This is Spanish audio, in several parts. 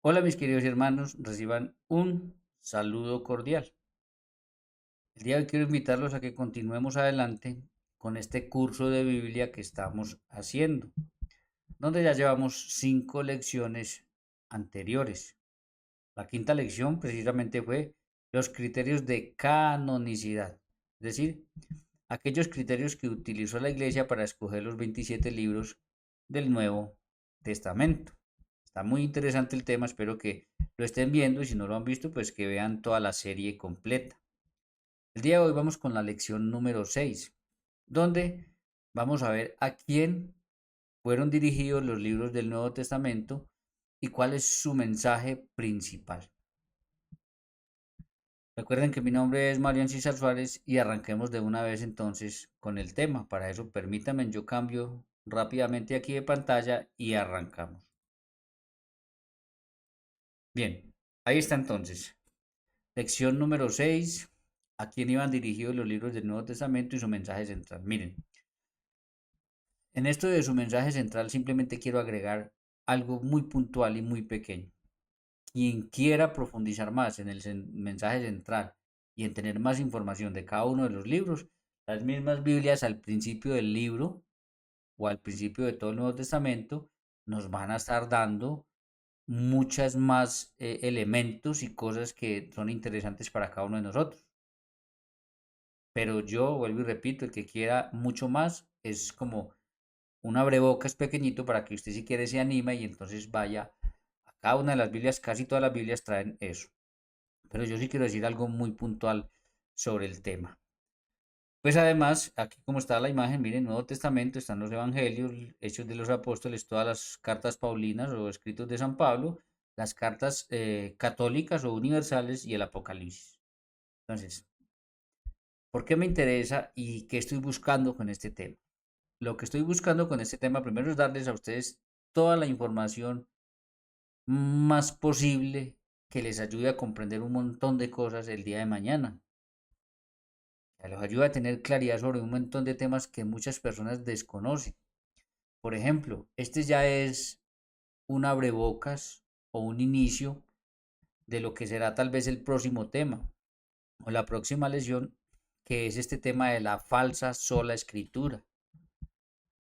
Hola mis queridos hermanos, reciban un saludo cordial. El día de hoy quiero invitarlos a que continuemos adelante con este curso de Biblia que estamos haciendo, donde ya llevamos 5 lecciones anteriores. La quinta lección precisamente fue los criterios de canonicidad, es decir, aquellos criterios que utilizó la Iglesia para escoger los 27 libros del Nuevo Testamento. Está muy interesante el tema, espero que lo estén viendo y si no lo han visto, pues que vean toda la serie completa. El día de hoy vamos con la lección número 6, donde vamos a ver a quién fueron dirigidos los libros del Nuevo Testamento y cuál es su mensaje principal. Recuerden que mi nombre es Marian César Suárez y arranquemos de una vez entonces con el tema. Para eso permítanme, yo cambio rápidamente aquí de pantalla y arrancamos. Bien, ahí está entonces. Lección número 6. ¿A quién iban dirigidos los libros del Nuevo Testamento y su mensaje central? Miren, en esto de su mensaje central simplemente quiero agregar algo muy puntual y muy pequeño. Quien quiera profundizar más en el mensaje central y en tener más información de cada uno de los libros, las mismas Biblias al principio del libro o al principio de todo el Nuevo Testamento nos van a estar dando muchas más elementos y cosas que son interesantes para cada uno de nosotros. Pero yo vuelvo y repito, el que quiera mucho más es como un abrebocas pequeñito para que usted si quiere se anima y entonces vaya a cada una de las Biblias, casi todas las Biblias traen eso. Pero yo sí quiero decir algo muy puntual sobre el tema. Pues además, aquí como está la imagen, miren, Nuevo Testamento, están los Evangelios, Hechos de los Apóstoles, todas las cartas paulinas o escritos de San Pablo, las cartas católicas o universales y el Apocalipsis. Entonces, ¿por qué me interesa y qué estoy buscando con este tema? Lo que estoy buscando con este tema primero es darles a ustedes toda la información más posible que les ayude a comprender un montón de cosas el día de mañana. Que los ayuda a tener claridad sobre un montón de temas que muchas personas desconocen. Por ejemplo, este ya es un abrebocas o un inicio de lo que será tal vez el próximo tema o la próxima lección, que es este tema de la falsa sola escritura.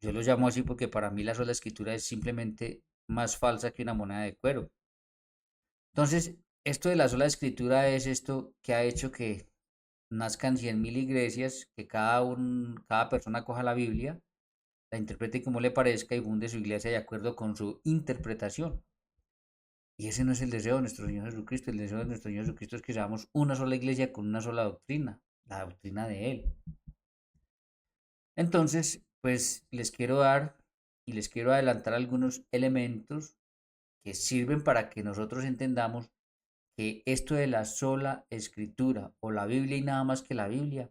Yo lo llamo así porque para mí la sola escritura es simplemente más falsa que una moneda de cuero. Entonces, esto de la sola escritura es esto que ha hecho que nazcan 100.000 iglesias, que cada persona coja la Biblia, la interprete como le parezca y funde su iglesia de acuerdo con su interpretación. Y ese no es el deseo de nuestro Señor Jesucristo. El deseo de nuestro Señor Jesucristo es que seamos una sola iglesia con una sola doctrina, la doctrina de Él. Entonces, pues les quiero dar y les quiero adelantar algunos elementos que sirven para que nosotros entendamos que esto de la sola escritura o la Biblia y nada más que la Biblia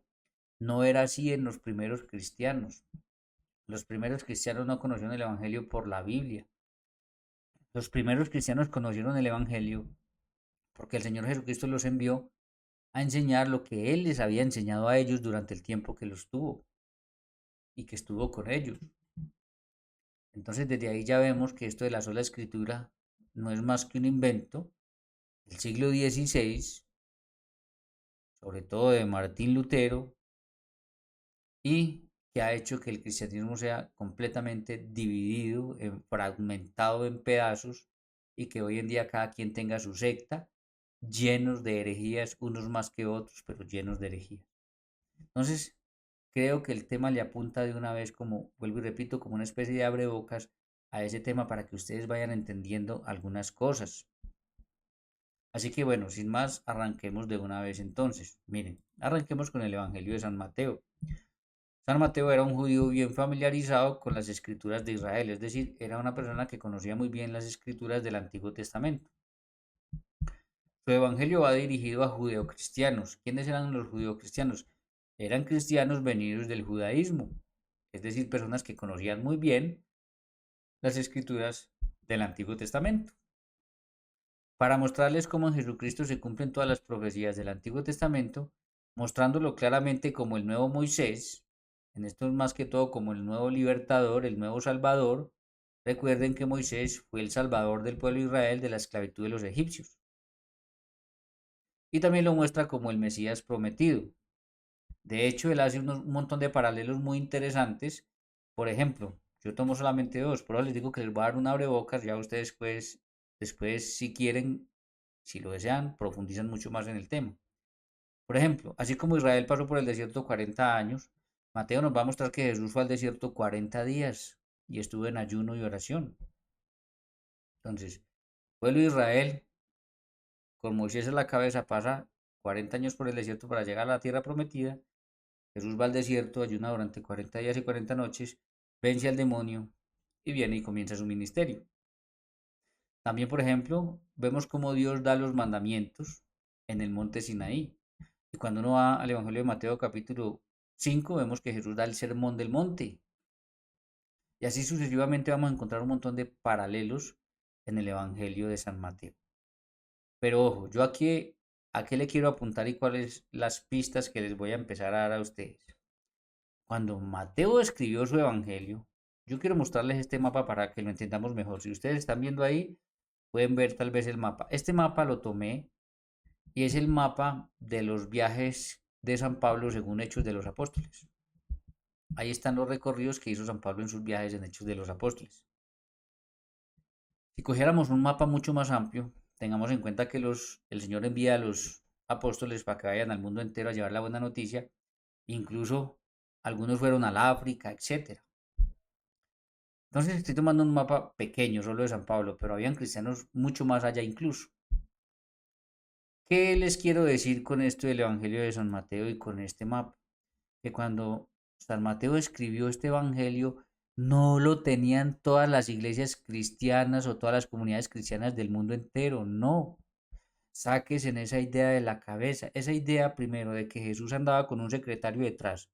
no era así en los primeros cristianos. Los primeros cristianos no conocieron el Evangelio por la Biblia. Los primeros cristianos conocieron el Evangelio porque el Señor Jesucristo los envió a enseñar lo que Él les había enseñado a ellos durante el tiempo que los tuvo y que estuvo con ellos. Entonces desde ahí ya vemos que esto de la sola escritura no es más que un invento del siglo XVI, sobre todo de Martín Lutero, y que ha hecho que el cristianismo sea completamente dividido, fragmentado en pedazos y que hoy en día cada quien tenga su secta, llenos de herejías, unos más que otros, pero llenos de herejías. Entonces, creo que el tema le apunta de una vez, como vuelvo y repito, como una especie de abrebocas a ese tema para que ustedes vayan entendiendo algunas cosas. Así que bueno, sin más, arranquemos de una vez entonces. Miren, arranquemos con el Evangelio de San Mateo. San Mateo era un judío bien familiarizado con las escrituras de Israel, es decir, era una persona que conocía muy bien las escrituras del Antiguo Testamento. Su evangelio va dirigido a judeocristianos. ¿Quiénes eran los judeocristianos? Eran cristianos venidos del judaísmo, es decir, personas que conocían muy bien las escrituras del Antiguo Testamento. Para mostrarles cómo en Jesucristo se cumplen todas las profecías del Antiguo Testamento, mostrándolo claramente como el nuevo Moisés, en esto más que todo como el nuevo libertador, el nuevo Salvador, Recuerden que Moisés fue el salvador del pueblo de Israel de la esclavitud de los egipcios. Y también lo muestra como el Mesías prometido. De hecho, él hace un montón de paralelos muy interesantes. Por ejemplo, yo tomo solamente dos, pero les digo que les voy a dar un abrebocas, ya ustedes pues, después si quieren, si lo desean, profundizan mucho más en el tema. Por ejemplo, así como Israel pasó por el desierto 40 años, Mateo nos va a mostrar que Jesús fue al desierto 40 días y estuvo en ayuno y oración. Entonces, pueblo de Israel, con Moisés en la cabeza, pasa 40 años por el desierto para llegar a la tierra prometida. Jesús va al desierto, ayuna durante 40 días y 40 noches, vence al demonio y viene y comienza su ministerio. También, por ejemplo, vemos cómo Dios da los mandamientos en el monte Sinaí. Y cuando uno va al Evangelio de Mateo capítulo 5, vemos que Jesús da el sermón del monte. Y así sucesivamente vamos a encontrar un montón de paralelos en el Evangelio de San Mateo. Pero ojo, yo aquí, ¿a qué le quiero apuntar y cuáles las pistas que les voy a empezar a dar a ustedes? Cuando Mateo escribió su Evangelio, yo quiero mostrarles este mapa para que lo entendamos mejor. Si ustedes están viendo ahí, pueden ver tal vez el mapa. Este mapa lo tomé y es el mapa de los viajes de San Pablo según Hechos de los Apóstoles. Ahí están los recorridos que hizo San Pablo en sus viajes en Hechos de los Apóstoles. Si cogiéramos un mapa mucho más amplio, tengamos en cuenta que el Señor envía a los apóstoles para que vayan al mundo entero a llevar la buena noticia, incluso algunos fueron al África, etcétera. Entonces estoy tomando un mapa pequeño, solo de San Pablo, pero habían cristianos mucho más allá incluso. ¿Qué les quiero decir con esto del Evangelio de San Mateo y con este mapa? Que cuando San Mateo escribió este Evangelio, no lo tenían todas las iglesias cristianas o todas las comunidades cristianas del mundo entero, no. Saques en esa idea de la cabeza, esa idea primero de que Jesús andaba con un secretario detrás,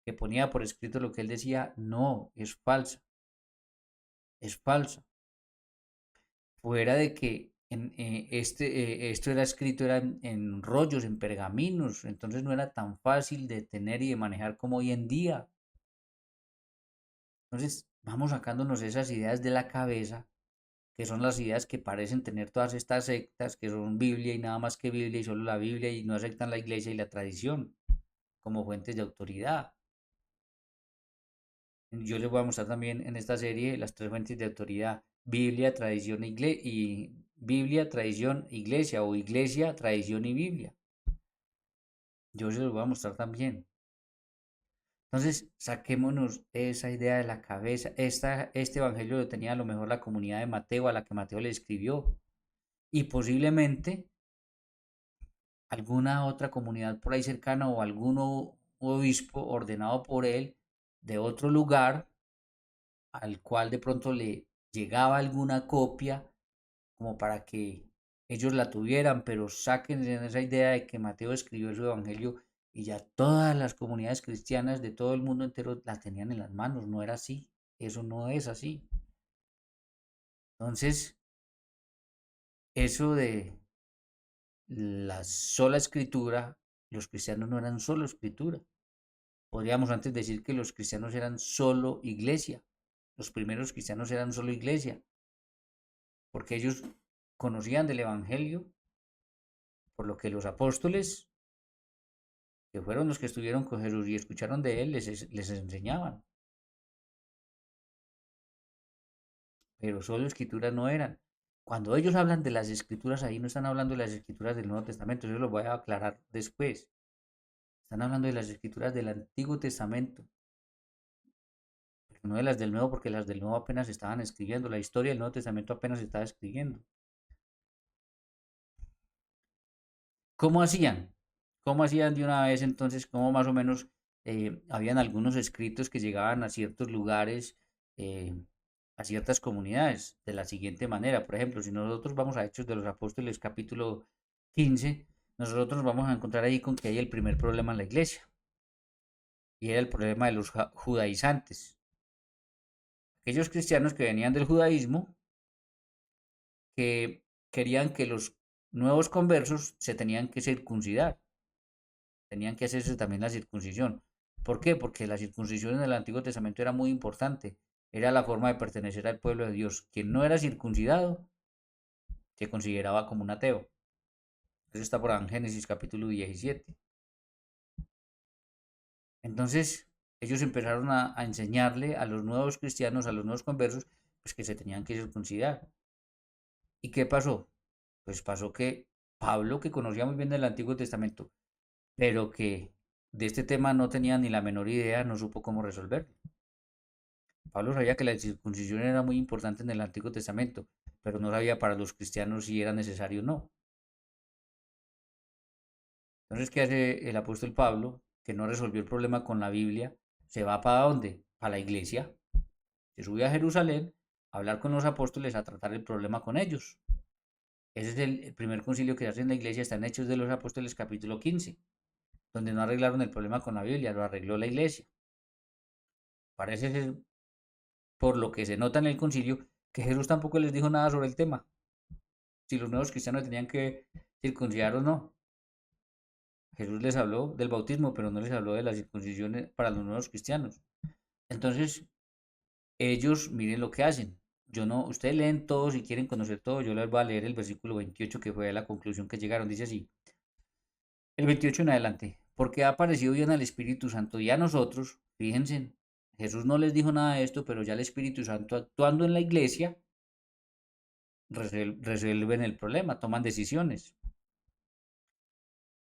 que ponía por escrito lo que él decía, no, es falsa, es falsa. Fuera de que esto era escrito era en rollos, en pergaminos, entonces no era tan fácil de tener y de manejar como hoy en día. Entonces vamos sacándonos esas ideas de la cabeza, que son las ideas que parecen tener todas estas sectas, que son Biblia y nada más que Biblia y solo la Biblia y no aceptan la iglesia y la tradición como fuentes de autoridad. Yo les voy a mostrar también en esta serie las tres fuentes de autoridad: Biblia, tradición y Biblia, tradición, iglesia o iglesia, tradición y Biblia. Yo se los voy a mostrar también. Entonces, saquémonos esa idea de la cabeza. Este evangelio lo tenía a lo mejor la comunidad de Mateo, a la que Mateo le escribió. Y posiblemente alguna otra comunidad por ahí cercana o algún obispo ordenado por él de otro lugar al cual de pronto le llegaba alguna copia como para que ellos la tuvieran, pero saquen esa idea de que Mateo escribió su evangelio y ya todas las comunidades cristianas de todo el mundo entero la tenían en las manos. No era así, eso no es así. Entonces, eso de la sola escritura, los cristianos no eran solo escritura. Podríamos antes decir que los cristianos eran solo iglesia. Los primeros cristianos eran solo iglesia, porque ellos conocían del Evangelio, por lo que los apóstoles, que fueron los que estuvieron con Jesús y escucharon de él, les enseñaban. Pero solo escrituras no eran. Cuando ellos hablan de las escrituras, ahí no están hablando de las escrituras del Nuevo Testamento, eso lo voy a aclarar después. Están hablando de las escrituras del Antiguo Testamento, no de las del Nuevo, porque las del Nuevo apenas se estaban escribiendo, la historia del Nuevo Testamento apenas se estaba escribiendo. ¿Cómo hacían? ¿Cómo hacían de una vez entonces? ¿Cómo más o menos habían algunos escritos que llegaban a ciertos lugares, eh, a ciertas comunidades? De la siguiente manera, por ejemplo, si nosotros vamos a Hechos de los Apóstoles capítulo 15, nosotros nos vamos a encontrar ahí con que hay el primer problema en la iglesia, y era el problema de los judaizantes. Aquellos cristianos que venían del judaísmo, que querían que los nuevos conversos se tenían que circuncidar. Tenían que hacerse también la circuncisión. ¿Por qué? Porque la circuncisión en el Antiguo Testamento era muy importante. era la forma de pertenecer al pueblo de Dios. Quien no era circuncidado se consideraba como un ateo. Eso está por ahí en Génesis capítulo 17. Entonces, ellos empezaron a enseñarle a los nuevos cristianos, a los nuevos conversos, pues que se tenían que circuncidar. ¿Y qué pasó? Pues pasó que Pablo, que conocía muy bien el Antiguo Testamento, pero que de este tema no tenía ni la menor idea, no supo cómo resolverlo. Pablo sabía que la circuncisión era muy importante en el Antiguo Testamento, pero no sabía para los cristianos si era necesario o no. Entonces, ¿qué hace el apóstol Pablo, que no resolvió el problema con la Biblia? Se va para dónde? A la iglesia. Se sube a Jerusalén a hablar con los apóstoles, a tratar el problema con ellos. Ese es el primer concilio que se hace en la iglesia, está en Hechos de los Apóstoles capítulo 15, donde no arreglaron el problema con la Biblia, lo arregló la iglesia. Parece ser, por lo que se nota en el concilio, que Jesús tampoco les dijo nada sobre el tema, si los nuevos cristianos tenían que circuncidar o no. Jesús les habló del bautismo, pero no les habló de la circuncisión para los nuevos cristianos. Entonces, ellos miren lo que hacen. Yo no, ustedes leen todo si quieren conocer todo, yo les voy a leer el versículo 28 que fue la conclusión que llegaron. Dice así, el 28 en adelante, porque ha parecido bien al Espíritu Santo y a nosotros, fíjense, Jesús no les dijo nada de esto, pero ya el Espíritu Santo actuando en la iglesia resuelven el problema, toman decisiones.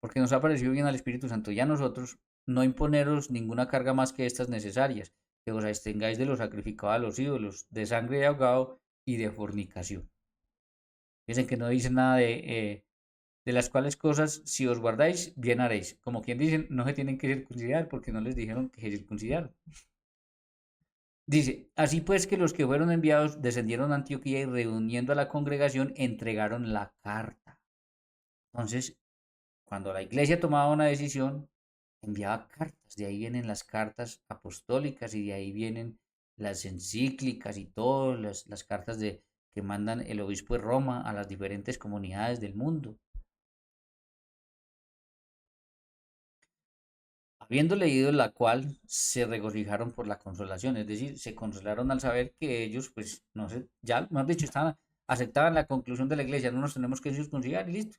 Porque nos ha parecido bien al Espíritu Santo y a nosotros no imponeros ninguna carga más que estas necesarias, que os abstengáis de lo sacrificado a los ídolos, de sangre de ahogado y de fornicación. Dicen que no dice nada de las cuales cosas, si os guardáis, bien haréis. Como quien dicen, no se tienen que circuncidar porque no les dijeron que se circuncidaran. Dice, así pues que los que fueron enviados descendieron a Antioquía y reuniendo a la congregación entregaron la carta. Entonces, cuando la iglesia tomaba una decisión, enviaba cartas. De ahí vienen las cartas apostólicas y de ahí vienen las encíclicas y todas las cartas que mandan el obispo de Roma a las diferentes comunidades del mundo. Habiendo leído la cual, se regocijaron por la consolación, es decir, se consolaron al saber que ellos, pues, no sé, ya, mejor dicho, aceptaban la conclusión de la iglesia, no nos tenemos que circuncidar y listo.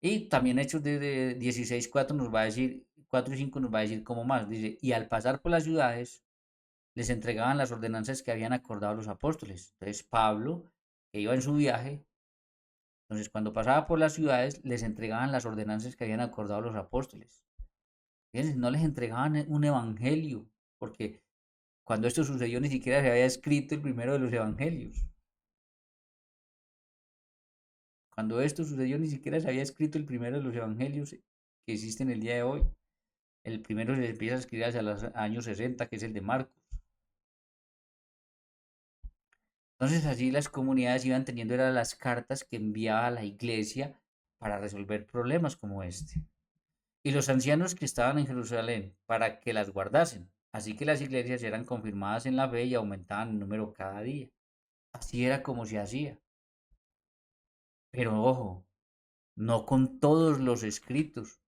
Y también Hechos de 16:4 nos va a decir, 4 y 5 nos va a decir cómo más. Dice, y al pasar por las ciudades, les entregaban las ordenanzas que habían acordado los apóstoles. Entonces Pablo, que iba en su viaje, entonces cuando pasaba por las ciudades, les entregaban las ordenanzas que habían acordado los apóstoles. Fíjense, no les entregaban un evangelio, porque cuando esto sucedió ni siquiera se había escrito el primero de los evangelios. Cuando esto sucedió ni siquiera se había escrito el primero de los evangelios que existen el día de hoy. El primero se empieza a escribir hacia los años 60, que es el de Marcos. Entonces así las comunidades iban teniendo eran las cartas que enviaba la iglesia para resolver problemas como este. Y los ancianos que estaban en Jerusalén para que las guardasen. Así que las iglesias eran confirmadas en la fe y aumentaban en número cada día. Así era como se hacía. Pero ojo, no con todos los escritos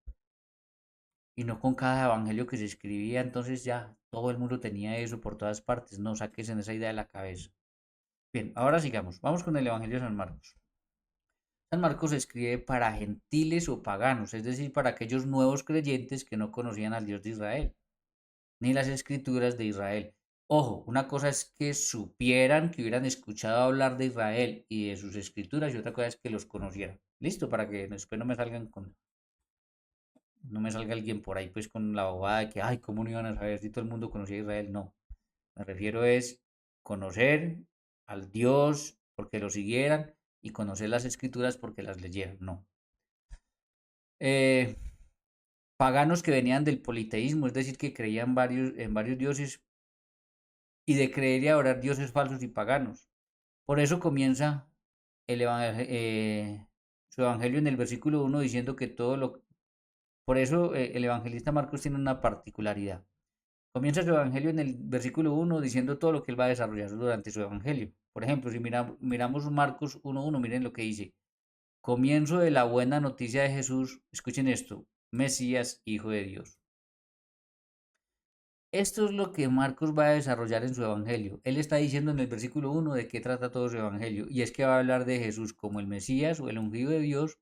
y no con cada evangelio que se escribía. Entonces ya todo el mundo tenía eso por todas partes. No saques en esa idea de la cabeza. Bien, ahora sigamos. Vamos con el Evangelio de San Marcos. San Marcos escribe para gentiles o paganos, es decir, para aquellos nuevos creyentes que no conocían al Dios de Israel, ni las escrituras de Israel. Ojo, una cosa es que supieran, que hubieran escuchado hablar de Israel y de sus escrituras, y otra cosa es que los conocieran. Listo, para que después no me salga alguien por ahí pues con la bobada de que, ay, ¿cómo no iban a saber si todo el mundo conocía a Israel? No, me refiero es conocer al Dios porque lo siguieran y conocer las escrituras porque las leyeran. No. Eh, Paganos que venían del politeísmo, es decir, que creían en varios dioses y de creer y adorar dioses falsos y paganos. Por eso comienza su evangelio en el versículo 1 diciendo que todo lo... Por eso el evangelista Marcos tiene una particularidad. Comienza su evangelio en el versículo 1 diciendo todo lo que él va a desarrollar durante su evangelio. Por ejemplo, si miramos Marcos 1:1, miren lo que dice. Comienzo de la buena noticia de Jesús, escuchen esto, Mesías, Hijo de Dios. Esto es lo que Marcos va a desarrollar en su evangelio. Él está diciendo en el versículo 1 de qué trata todo su evangelio, y es que va a hablar de Jesús como el Mesías o el ungido de Dios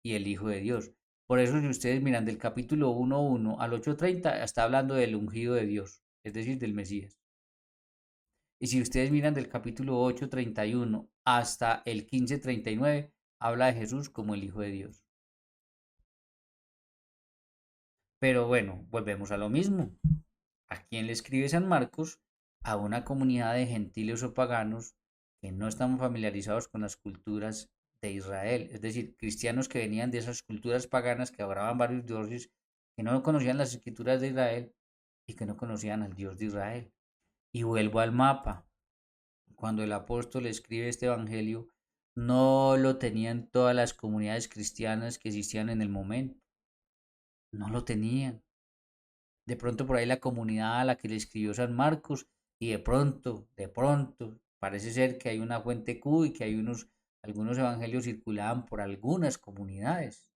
y el Hijo de Dios. Por eso si ustedes miran del capítulo 1:1 al 8:30, está hablando del ungido de Dios, es decir, del Mesías. Y si ustedes miran del capítulo 8:31 hasta el 15:39, habla de Jesús como el Hijo de Dios. Pero bueno, volvemos a lo mismo. ¿A quién le escribe San Marcos? A una comunidad de gentiles o paganos que no están familiarizados con las culturas de Israel, es decir, cristianos que venían de esas culturas paganas que adoraban varios dioses, que no conocían las escrituras de Israel y que no conocían al Dios de Israel. Y vuelvo al mapa. Cuando el apóstol escribe este evangelio, no lo tenían todas las comunidades cristianas que existían en el momento, no lo tenían. De pronto por ahí la comunidad a la que le escribió San Marcos y de pronto, parece ser que hay una fuente Q y que hay algunos evangelios circulaban por algunas comunidades.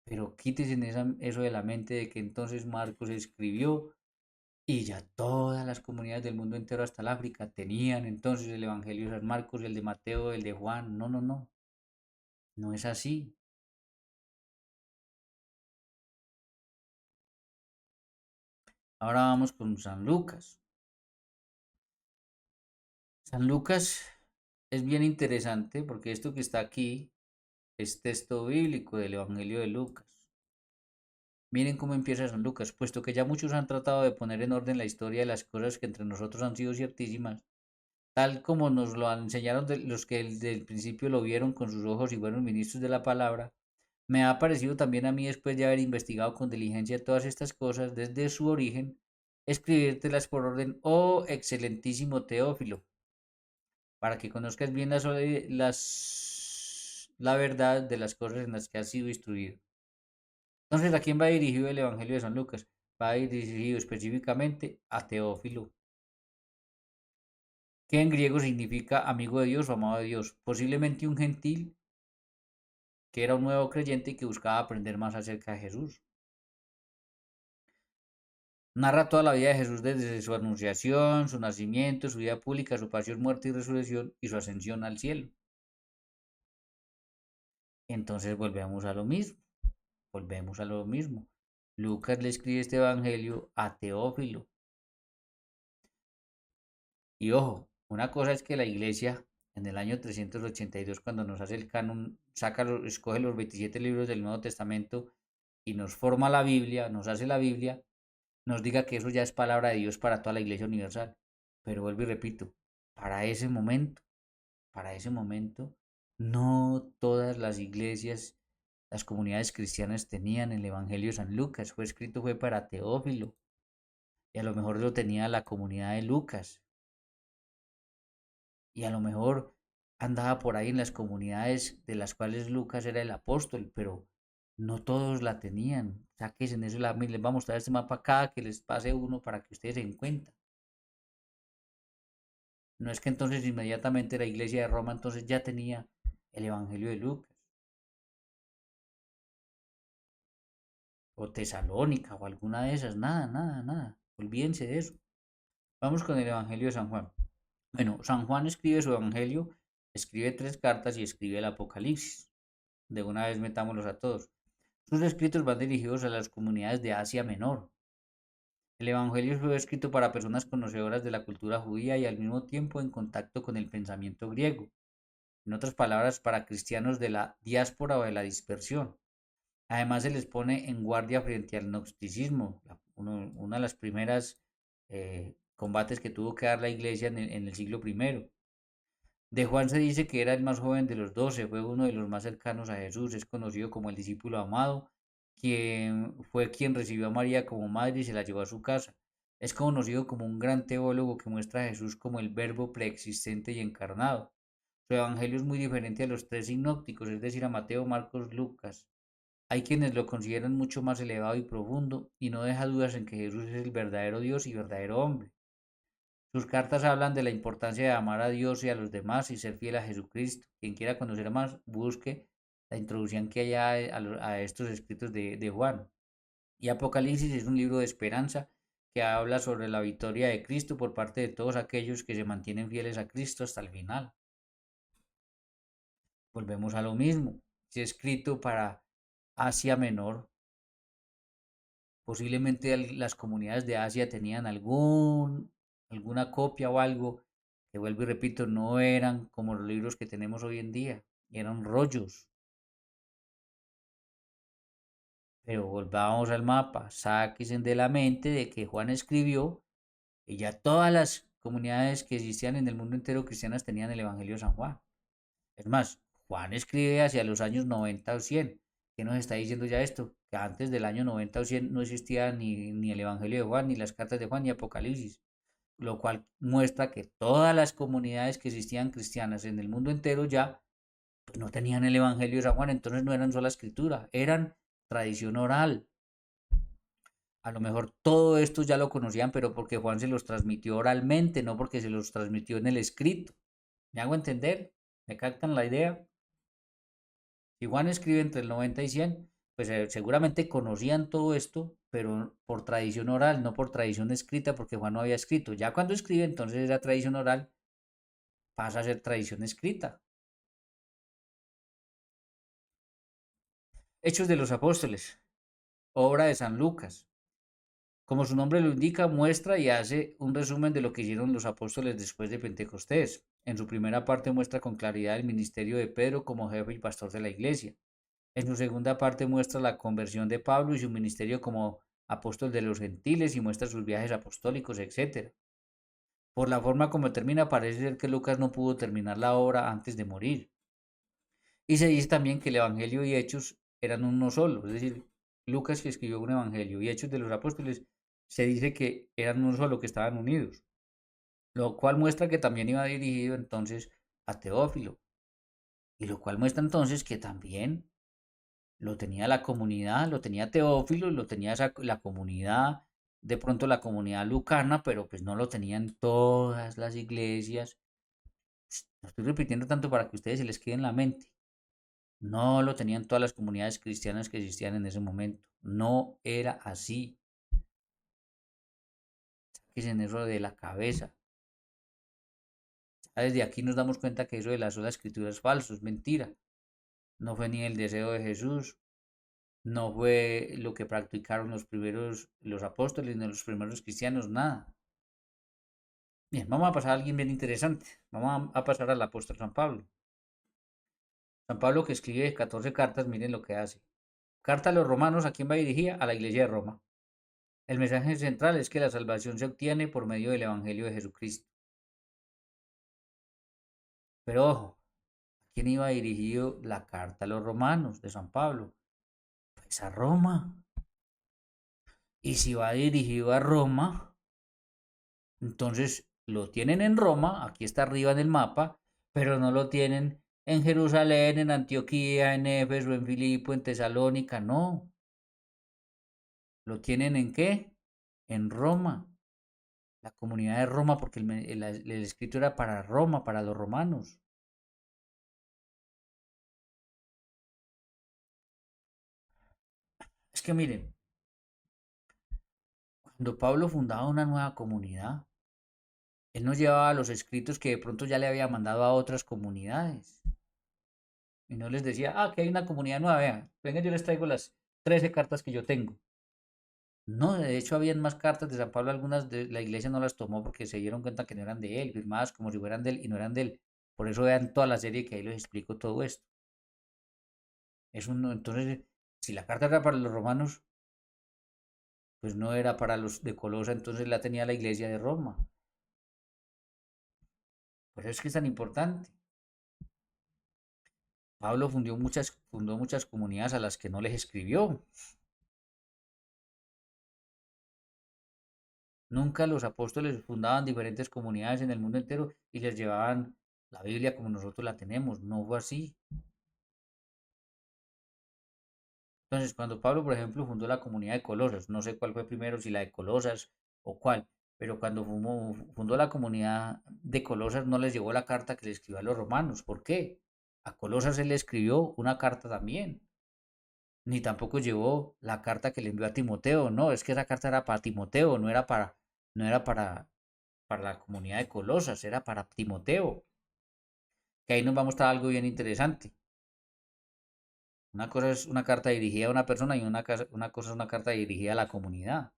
Pero quítese eso de la mente de que entonces Marcos escribió y ya todas las comunidades del mundo entero hasta el África tenían entonces el evangelio de San Marcos, el de Mateo, el de Juan. No, no, no, no es así. Ahora vamos con San Lucas. San Lucas es bien interesante porque esto que está aquí es texto bíblico del Evangelio de Lucas. Miren cómo empieza San Lucas, puesto que ya muchos han tratado de poner en orden la historia de las cosas que entre nosotros han sido ciertísimas, tal como nos lo enseñaron los que desde el principio lo vieron con sus ojos y fueron ministros de la palabra. Me ha parecido también a mí, después de haber investigado con diligencia todas estas cosas desde su origen, escribírtelas por orden, oh excelentísimo Teófilo, para que conozcas bien la verdad de las cosas en las que has sido instruido. Entonces, ¿a quién va dirigido el Evangelio de San Lucas? Va dirigido específicamente a Teófilo, que en griego significa amigo de Dios o amado de Dios, posiblemente un gentil que era un nuevo creyente y que buscaba aprender más acerca de Jesús. Narra toda la vida de Jesús desde su anunciación, su nacimiento, su vida pública, su pasión, muerte y resurrección y su ascensión al cielo. Entonces volvemos a lo mismo. Lucas le escribe este evangelio a Teófilo. Y ojo, una cosa es que la iglesia en el año 382, cuando nos hace el canon, escoge los 27 libros del Nuevo Testamento y nos forma la Biblia, nos hace la Biblia, nos diga que eso ya es palabra de Dios para toda la iglesia universal. Pero vuelvo y repito, para ese momento, para ese momento, no todas las iglesias, las comunidades cristianas tenían el Evangelio de San Lucas. Fue escrito, fue para Teófilo. Y a lo mejor lo tenía la comunidad de Lucas. Y a lo mejor andaba por ahí en las comunidades de las cuales Lucas era el apóstol, pero no todos la tenían. Sáquense en eso, les va a mostrar este mapa acá, que les pase uno para que ustedes se den cuenta. No es que entonces inmediatamente la iglesia de Roma entonces ya tenía el Evangelio de Lucas, o Tesalónica, o alguna de esas, nada, nada, nada. Olvídense de eso. Vamos con el Evangelio de San Juan. Bueno, San Juan escribe su Evangelio, escribe 3 cartas y escribe el Apocalipsis. De una vez metámoslos a todos. Sus escritos van dirigidos a las comunidades de Asia Menor. El Evangelio fue escrito para personas conocedoras de la cultura judía y al mismo tiempo en contacto con el pensamiento griego. En otras palabras, para cristianos de la diáspora o de la dispersión. Además, se les pone en guardia frente al gnosticismo, una de las primeras combates que tuvo que dar la iglesia en el siglo I. De Juan se dice que era el más joven de los 12, fue uno de los más cercanos a Jesús, es conocido como el discípulo amado, quien recibió a María como madre y se la llevó a su casa. Es conocido como un gran teólogo que muestra a Jesús como el verbo preexistente y encarnado. Su evangelio es muy diferente a los 3 sinópticos, es decir, a Mateo, Marcos, Lucas. Hay quienes lo consideran mucho más elevado y profundo y no deja dudas en que Jesús es el verdadero Dios y verdadero hombre. Sus cartas hablan de la importancia de amar a Dios y a los demás y ser fiel a Jesucristo. Quien quiera conocer más, busque la introducción que hay a estos escritos de Juan. Y Apocalipsis es un libro de esperanza que habla sobre la victoria de Cristo por parte de todos aquellos que se mantienen fieles a Cristo hasta el final. Volvemos a lo mismo. Si es escrito para Asia Menor, posiblemente las comunidades de Asia tenían alguna copia o algo que, vuelvo y repito, no eran como los libros que tenemos hoy en día, eran rollos. Pero volvamos al mapa, sáquense de la mente de que Juan escribió y ya todas las comunidades que existían en el mundo entero cristianas tenían el Evangelio de San Juan. Es más, Juan escribe hacia los años 90 o 100. ¿Qué nos está diciendo ya esto? Que antes del año 90 o 100 no existía ni el Evangelio de Juan, ni las cartas de Juan, ni Apocalipsis. Lo cual muestra que todas las comunidades que existían cristianas en el mundo entero ya pues, no tenían el Evangelio de San Juan, entonces no eran sola escritura, eran tradición oral. A lo mejor todo esto ya lo conocían, pero porque Juan se los transmitió oralmente, no porque se los transmitió en el escrito. ¿Me hago entender? ¿Me captan la idea? Si Juan escribe entre el 90 y 100, pues seguramente conocían todo esto, pero por tradición oral, no por tradición escrita, porque Juan no había escrito. Ya cuando escribe, entonces esa tradición oral pasa a ser tradición escrita. Hechos de los Apóstoles, obra de San Lucas. Como su nombre lo indica, muestra y hace un resumen de lo que hicieron los apóstoles después de Pentecostés. En su primera parte muestra con claridad el ministerio de Pedro como jefe y pastor de la iglesia. En su segunda parte muestra la conversión de Pablo y su ministerio como apóstol de los gentiles y muestra sus viajes apostólicos, etc. Por la forma como termina, parece ser que Lucas no pudo terminar la obra antes de morir. Y se dice también que el Evangelio y Hechos eran uno solo, es decir, Lucas que escribió un Evangelio y Hechos de los Apóstoles se dice que eran uno solo, que estaban unidos, lo cual muestra que también iba dirigido entonces a Teófilo, y lo cual muestra entonces que también lo tenía la comunidad, lo tenía Teófilo, lo tenía la comunidad, de pronto la comunidad lucana, pero pues no lo tenían todas las iglesias. Lo estoy repitiendo tanto para que ustedes se les quede en la mente. No lo tenían todas las comunidades cristianas que existían en ese momento. No era así. Sáquense en eso de la cabeza. Ya desde aquí nos damos cuenta que eso de la sola escritura es falso, es mentira. No fue ni el deseo de Jesús, no fue lo que practicaron los apóstoles, ni los primeros cristianos, nada. Bien, vamos a pasar a alguien bien interesante. Vamos a pasar al apóstol San Pablo. San Pablo que escribe 14 cartas, miren lo que hace. Carta a los romanos, ¿a quién va dirigida? A la iglesia de Roma. El mensaje central es que la salvación se obtiene por medio del Evangelio de Jesucristo. Pero ojo, ¿a quién iba dirigido la carta a los romanos de San Pablo? Pues a Roma. Y si va dirigido a Roma, entonces lo tienen en Roma, aquí está arriba en el mapa, pero no lo tienen en Jerusalén, en Antioquía, en Éfeso, en Filipo, en Tesalónica, no. ¿Lo tienen en qué? En Roma, la comunidad de Roma, porque el escrito era para Roma, para los romanos. Es que miren, cuando Pablo fundaba una nueva comunidad, él no llevaba los escritos que de pronto ya le había mandado a otras comunidades. Y no les decía, que hay una comunidad nueva, vean, venga, yo les traigo las 13 cartas que yo tengo. No, de hecho habían más cartas de San Pablo, algunas de la iglesia no las tomó porque se dieron cuenta que no eran de él, firmadas como si fueran de él y no eran de él. Por eso vean toda la serie que ahí les explico todo esto. Entonces, si la carta era para los romanos, pues no era para los de Colosa, entonces la tenía la iglesia de Roma. Por eso es que es tan importante. Pablo fundó muchas comunidades a las que no les escribió. Nunca los apóstoles fundaban diferentes comunidades en el mundo entero y les llevaban la Biblia como nosotros la tenemos. No fue así. Entonces, cuando Pablo, por ejemplo, fundó la comunidad de Colosas, no sé cuál fue primero, si la de Colosas o cuál, pero cuando fundó la comunidad de Colosas no les llegó la carta que le escribió a los romanos. ¿Por qué? A Colosas él le escribió una carta también. ni tampoco llevó la carta que le envió a Timoteo. No, es que esa carta era para Timoteo, no era para la comunidad de Colosas, era para Timoteo. Que ahí nos va a mostrar algo bien interesante. Una cosa es una carta dirigida a una persona y una cosa es una carta dirigida a la comunidad.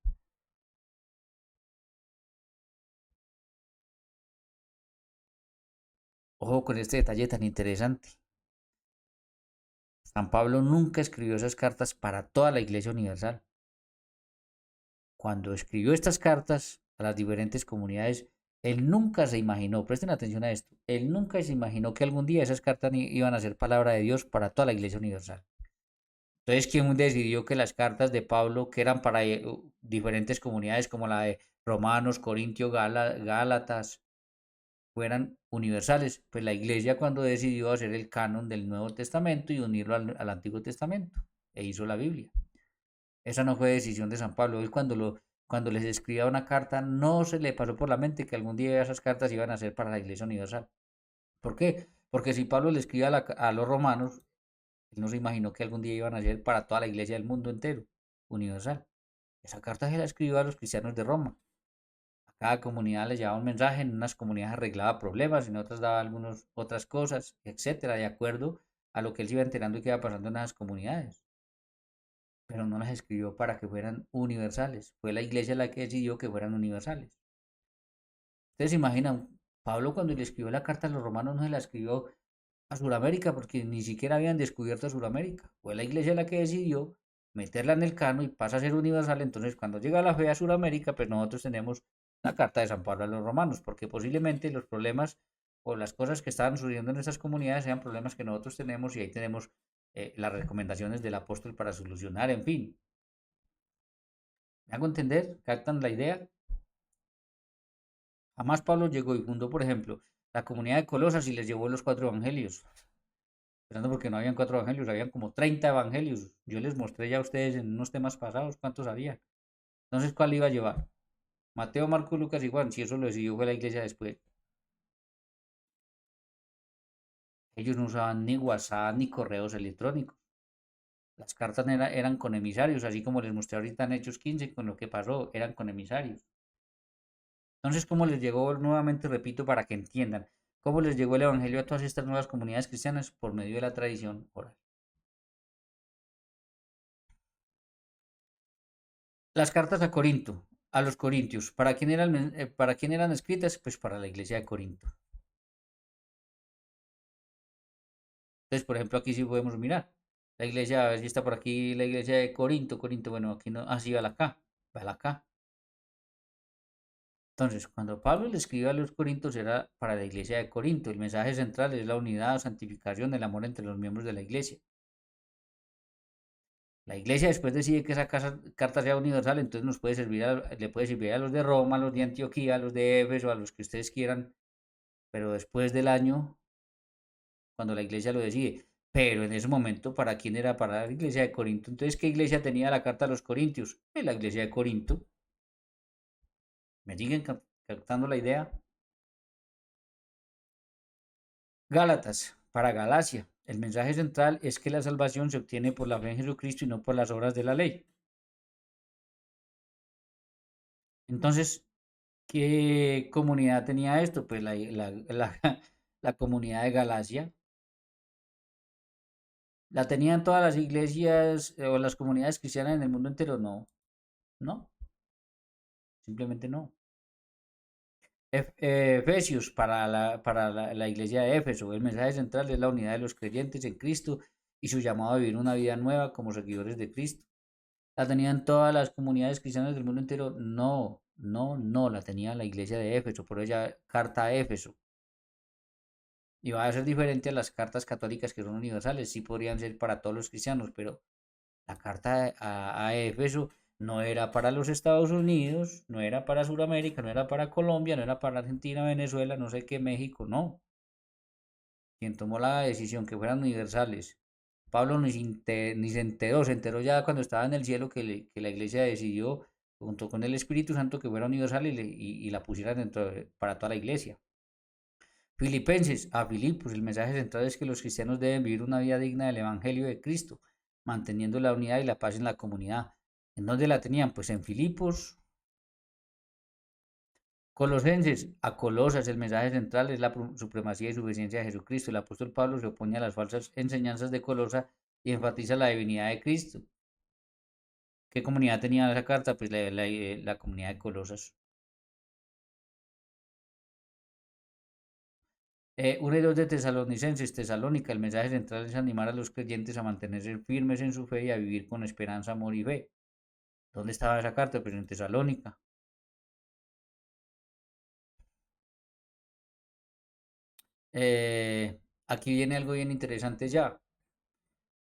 Ojo con este detalle tan interesante. San Pablo nunca escribió esas cartas para toda la Iglesia Universal. Cuando escribió estas cartas a las diferentes comunidades, él nunca se imaginó, presten atención a esto, él nunca se imaginó que algún día esas cartas iban a ser palabra de Dios para toda la Iglesia Universal. Entonces, ¿quién decidió que las cartas de Pablo, que eran para diferentes comunidades como la de Romanos, Corintios, Gálatas, fueran universales? Pues la iglesia cuando decidió hacer el canon del Nuevo Testamento y unirlo al Antiguo Testamento e hizo la Biblia. Esa no fue decisión de San Pablo. Él cuando les escribía una carta no se le pasó por la mente que algún día esas cartas iban a ser para la iglesia universal. ¿Por qué? Porque si Pablo le escribía a los romanos, él no se imaginó que algún día iban a ser para toda la iglesia del mundo entero, universal. Esa carta se la escribió a los cristianos de Roma. A cada comunidad les llevaba un mensaje, en unas comunidades arreglaba problemas, en otras daba algunas otras cosas, etcétera, de acuerdo a lo que él se iba enterando y que iba pasando en esas comunidades. Pero no las escribió para que fueran universales. Fue la iglesia la que decidió que fueran universales. Ustedes se imaginan, Pablo cuando le escribió la carta a los romanos no se la escribió a Sudamérica porque ni siquiera habían descubierto Sudamérica. Fue la iglesia la que decidió meterla en el cano y pasa a ser universal. Entonces, cuando llega la fe a Sudamérica, pues nosotros tenemos la carta de San Pablo a los romanos, porque posiblemente los problemas o las cosas que estaban sucediendo en esas comunidades sean problemas que nosotros tenemos y ahí tenemos las recomendaciones del apóstol para solucionar, en fin. ¿Me hago entender? ¿Captan la idea? Jamás Pablo llegó y fundó, por ejemplo, la comunidad de Colosas y les llevó los 4 evangelios. Esperando porque no habían 4 evangelios, habían como 30 evangelios. Yo les mostré ya a ustedes en unos temas pasados cuántos había. Entonces, ¿cuál iba a llevar? Mateo, Marco, Lucas y Juan. Si eso lo decidió fue la iglesia después. Ellos no usaban ni WhatsApp ni correos electrónicos. Las cartas eran con emisarios, así como les mostré ahorita en Hechos 15 con lo que pasó, eran con emisarios. Entonces, ¿cómo les llegó? Nuevamente repito para que entiendan. ¿Cómo les llegó el Evangelio a todas estas nuevas comunidades cristianas? Por medio de la tradición oral. Las cartas a Corinto, a los corintios, ¿para quién eran escritas? Pues para la iglesia de Corinto. Entonces, por ejemplo, aquí sí podemos mirar. La iglesia, a ver si está por aquí, la iglesia de Corinto, bueno, aquí no, sí, va la acá. Entonces, cuando Pablo le escribió a los corintios era para la iglesia de Corinto. El mensaje central es la unidad, santificación, el amor entre los miembros de la iglesia. La iglesia después decide que esa carta sea universal, entonces nos puede servir le puede servir a los de Roma, a los de Antioquía, a los de Éfeso, a los que ustedes quieran, pero después del año, cuando la iglesia lo decide. Pero en ese momento, ¿para quién era? Para la iglesia de Corinto. Entonces, ¿qué iglesia tenía la carta a los corintios? La iglesia de Corinto. ¿Me siguen captando la idea? Gálatas, para Galacia. El mensaje central es que la salvación se obtiene por la fe en Jesucristo y no por las obras de la ley. Entonces, ¿qué comunidad tenía esto? Pues la comunidad de Galacia. ¿La tenían todas las iglesias o las comunidades cristianas en el mundo entero? No, no, simplemente no. Efesios para la iglesia de Éfeso. El mensaje central es la unidad de los creyentes en Cristo y su llamado a vivir una vida nueva como seguidores de Cristo. ¿La tenían todas las comunidades cristianas del mundo entero? No, no, no, la tenía la iglesia de Éfeso, por ella carta a Éfeso. Y va a ser diferente a las cartas católicas que son universales, sí podrían ser para todos los cristianos, pero la carta a Éfeso no era para los Estados Unidos, no era para Sudamérica, no era para Colombia, no era para Argentina, Venezuela, no sé qué, México, no. Quien tomó la decisión que fueran universales. Pablo ni se enteró ya cuando estaba en el cielo que la iglesia decidió, junto con el Espíritu Santo, que fuera universal y la pusiera para toda la iglesia. Filipenses, a Filipos, el mensaje central es que los cristianos deben vivir una vida digna del Evangelio de Cristo. manteniendo la unidad y la paz en la comunidad. ¿En dónde la tenían? Pues en Filipos. Colosenses, a Colosas, el mensaje central es la supremacía y suficiencia de Jesucristo. El apóstol Pablo se opone a las falsas enseñanzas de Colosa y enfatiza la divinidad de Cristo. ¿Qué comunidad tenía esa carta? Pues la comunidad de Colosas. 1 y 2 de Tesalonicenses, Tesalónica, el mensaje central es animar a los creyentes a mantenerse firmes en su fe y a vivir con esperanza, amor y fe. ¿Dónde estaba esa carta? Pues en Tesalónica. Aquí viene algo bien interesante ya.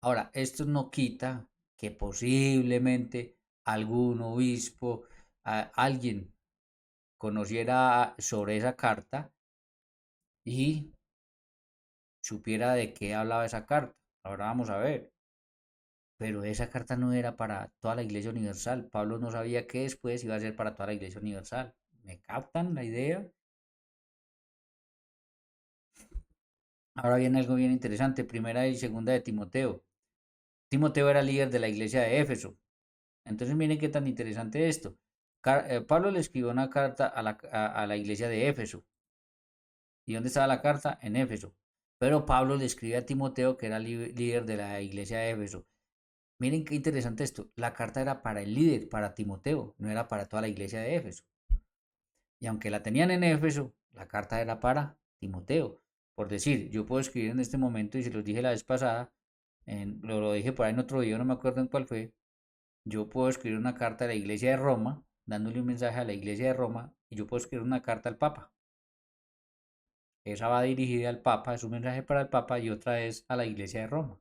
Ahora, esto no quita que posiblemente algún obispo, alguien conociera sobre esa carta y supiera de qué hablaba esa carta. Ahora vamos a ver. Pero esa carta no era para toda la Iglesia Universal. Pablo no sabía que después iba a ser para toda la Iglesia Universal. ¿Me captan la idea? Ahora viene algo bien interesante. Primera y segunda de Timoteo. Timoteo era líder de la iglesia de Éfeso. Entonces miren qué tan interesante esto. Pablo le escribió una carta a la iglesia de Éfeso. ¿Y dónde estaba la carta? En Éfeso. Pero Pablo le escribe a Timoteo, que era líder de la iglesia de Éfeso. Miren qué interesante esto. La carta era para el líder, para Timoteo, no era para toda la iglesia de Éfeso. Y aunque la tenían en Éfeso, la carta era para Timoteo. Por decir, yo puedo escribir en este momento, y se los dije la vez pasada, lo dije por ahí en otro video, no me acuerdo en cuál fue. Yo puedo escribir una carta a la iglesia de Roma, dándole un mensaje a la iglesia de Roma, y yo puedo escribir una carta al Papa. Esa va dirigida al Papa, es un mensaje para el Papa, y otra es a la iglesia de Roma.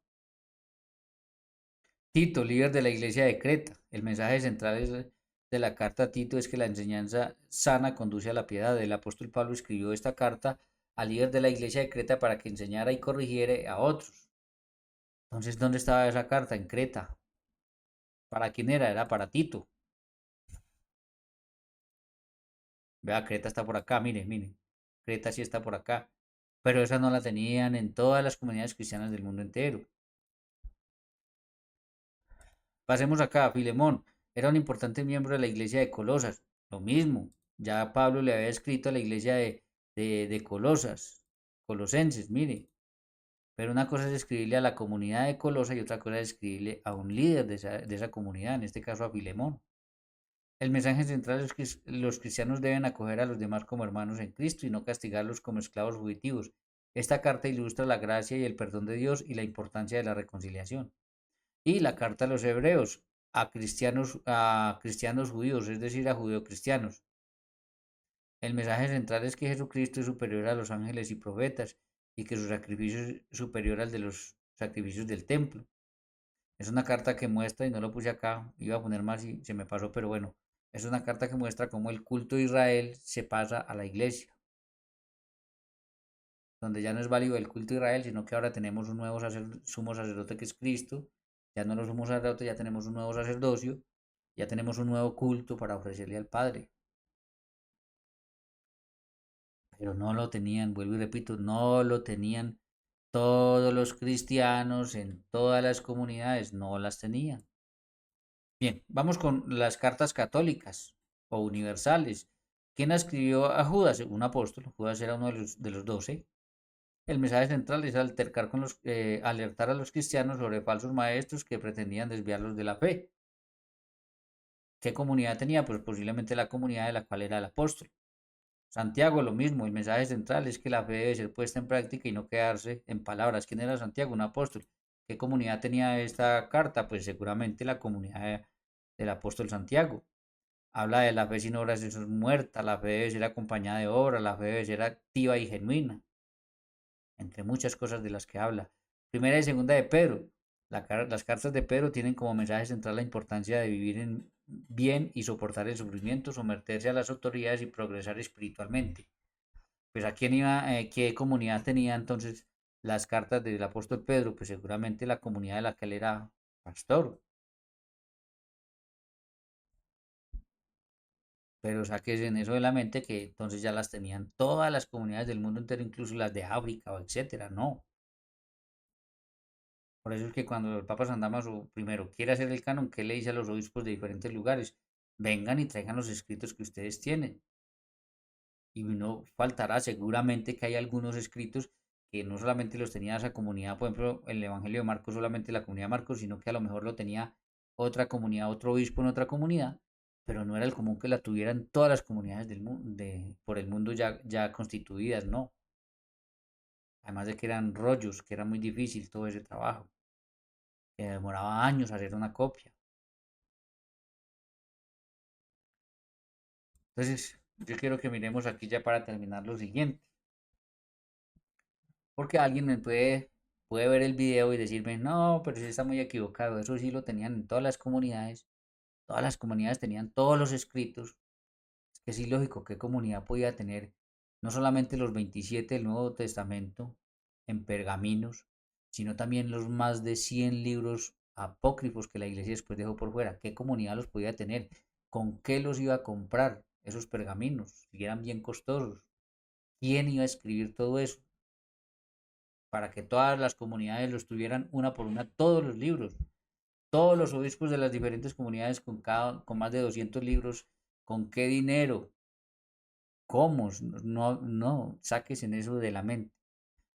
Tito, líder de la iglesia de Creta. El mensaje central de la carta a Tito es que la enseñanza sana conduce a la piedad. El apóstol Pablo escribió esta carta al líder de la iglesia de Creta para que enseñara y corrigiera a otros. Entonces, ¿dónde estaba esa carta? En Creta. ¿Para quién era? Era para Tito. Vea, Creta está por acá, miren, miren. Creta sí está por acá. Pero esa no la tenían en todas las comunidades cristianas del mundo entero. Pasemos acá, Filemón. Era un importante miembro de la iglesia de Colosas. Lo mismo. Ya Pablo le había escrito a la iglesia de Colosas. Colosenses, mire. Pero una cosa es escribirle a la comunidad de Colosas y otra cosa es escribirle a un líder de esa comunidad, en este caso a Filemón. El mensaje central es que los cristianos deben acoger a los demás como hermanos en Cristo y no castigarlos como esclavos fugitivos. Esta carta ilustra la gracia y el perdón de Dios y la importancia de la reconciliación. Y la carta a los hebreos, a cristianos judíos, es decir, a judeocristianos. El mensaje central es que Jesucristo es superior a los ángeles y profetas y que su sacrificio es superior al de los sacrificios del templo. Es una carta que muestra, y no lo puse acá, iba a poner más y se me pasó, pero bueno, es una carta que muestra cómo el culto de Israel se pasa a la iglesia, donde ya no es válido el culto de Israel, sino que ahora tenemos un nuevo sumo sacerdote que es Cristo, ya no los sumos sacerdotes, ya tenemos un nuevo sacerdocio, ya tenemos un nuevo culto para ofrecerle al Padre. Pero no lo tenían, vuelvo y repito, no lo tenían todos los cristianos en todas las comunidades, no las tenían. Bien, vamos con las cartas católicas o universales. ¿Quién escribió a Judas? Un apóstol. Judas era uno de los 12. El mensaje central es alertar a los cristianos sobre falsos maestros que pretendían desviarlos de la fe. ¿Qué comunidad tenía? Pues posiblemente la comunidad de la cual era el apóstol. Santiago, lo mismo, el mensaje central es que la fe debe ser puesta en práctica y no quedarse en palabras. ¿Quién era Santiago? Un apóstol. ¿Qué comunidad tenía esta carta? Pues seguramente la comunidad del apóstol Santiago. Habla de la fe sin obras es muerta, la fe debe ser acompañada de obras, la fe debe ser activa y genuina, entre muchas cosas de las que habla. Primera y segunda de Pedro. Las cartas de Pedro tienen como mensaje central la importancia de vivir en bien y soportar el sufrimiento, someterse a las autoridades y progresar espiritualmente. Pues a quién iba, qué comunidad tenía entonces las cartas del apóstol Pedro, pues seguramente la comunidad de la que él era pastor. Pero saques en eso de la mente que entonces ya las tenían todas las comunidades del mundo entero, incluso las de África o etcétera. No. Por eso es que cuando el Papa San Damaso primero quiere hacer el canon, ¿qué le dice a los obispos de diferentes lugares? Vengan y traigan los escritos que ustedes tienen. Y no faltará seguramente que hay algunos escritos que no solamente los tenía esa comunidad, por ejemplo, el Evangelio de Marcos solamente la comunidad de Marcos, sino que a lo mejor lo tenía otra comunidad, otro obispo en otra comunidad, pero no era el común que la tuvieran todas las comunidades del mundo, por el mundo ya constituidas, no. Además de que eran rollos, que era muy difícil todo ese trabajo, que demoraba años hacer una copia. Entonces, yo quiero que miremos aquí ya para terminar lo siguiente. Porque alguien puede ver el video y decirme, no, pero sí está muy equivocado. Eso sí lo tenían en todas las comunidades. Todas las comunidades tenían todos los escritos. Es que es ilógico, ¿qué comunidad podía tener no solamente los 27 del Nuevo Testamento en pergaminos, sino también los más de 100 libros apócrifos que la iglesia después dejó por fuera? ¿Qué comunidad los podía tener? ¿Con qué los iba a comprar esos pergaminos? Si eran bien costosos. ¿Quién iba a escribir todo eso? Para que todas las comunidades los tuvieran una por una, todos los libros, todos los obispos de las diferentes comunidades con más de 200 libros, ¿con qué dinero? ¿Cómo? No, no, saques en eso de la mente.